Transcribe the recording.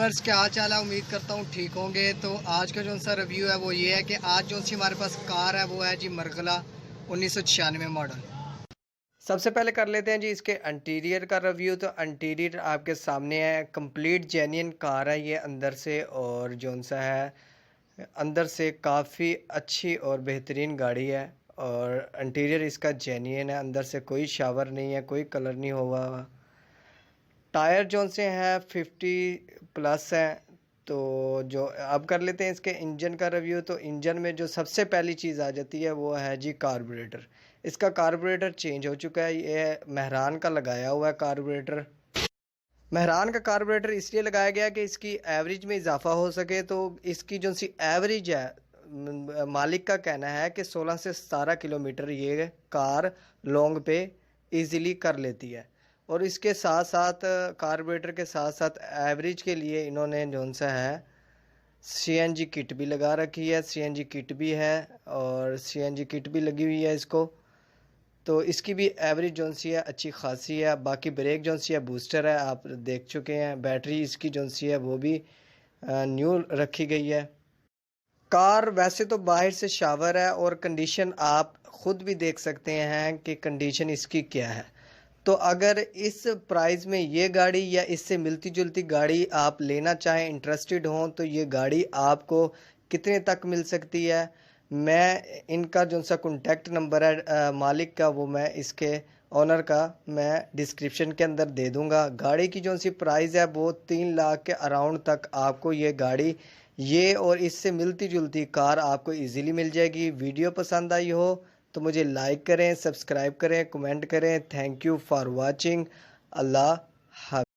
Viewers, क्या हाल चाल है। उम्मीद करता हूँ ठीक होंगे। तो आज का जो सा रिव्यू है वो ये है कि आज जो सी हमारे पास कार है वो है जी मरगला 1996 मॉडल। सबसे पहले कर लेते हैं जी इसके इंटीरियर का रिव्यू। तो इंटीरियर आपके सामने है, कंप्लीट जेन्युइन कार है ये अंदर से, और जो सा है अंदर से काफ़ी अच्छी और बेहतरीन गाड़ी है। और इंटीरियर इसका जेन्युइन है, अंदर से कोई शावर नहीं है, कोई कलर नहीं हुआ। टायर जो से हैं 50+ हैं। तो जो अब कर लेते हैं इसके इंजन का रिव्यू। तो इंजन में जो सबसे पहली चीज़ आ जाती है वो है जी कार्बोरेटर। इसका कार्बोरेटर चेंज हो चुका है, ये मेहरान का लगाया हुआ है कार्बोरेटर। मेहरान का कार्बोरेटर इसलिए लगाया गया कि इसकी एवरेज में इजाफा हो सके। तो इसकी जो सी एवरेज है, मालिक का कहना है कि 16 से 17 किलोमीटर ये कार लॉन्ग पे इजीली कर लेती है। और इसके साथ साथ कार्बोरेटर के साथ साथ एवरेज के लिए इन्होंने जो सा है सीएनजी किट भी लगा रखी है। सीएनजी किट भी है और सीएनजी किट भी लगी हुई है इसको। तो इसकी भी एवरेज जो सी है अच्छी खासी है। बाकी ब्रेक जो सी है बूस्टर है, आप देख चुके हैं। बैटरी इसकी जो सी है वो भी न्यू रखी गई है। कार वैसे तो बाहर से शावर है और कंडीशन आप खुद भी देख सकते हैं कि कंडीशन इसकी क्या है। तो अगर इस प्राइस में ये गाड़ी या इससे मिलती जुलती गाड़ी आप लेना चाहें, इंटरेस्टेड हों, तो ये गाड़ी आपको कितने तक मिल सकती है। मैं इनका जो सा कॉन्टैक्ट नंबर है मालिक का, वो मैं इसके ओनर का मैं डिस्क्रिप्शन के अंदर दे दूंगा। गाड़ी की जो सी प्राइस है वो 3 लाख के अराउंड तक आपको ये गाड़ी, ये और इससे मिलती जुलती कार आपको इजीली मिल जाएगी। वीडियो पसंद आई हो तो मुझे लाइक करें, सब्सक्राइब करें, कमेंट करें। Thank you for watching. अल्लाह हाफ़िज़।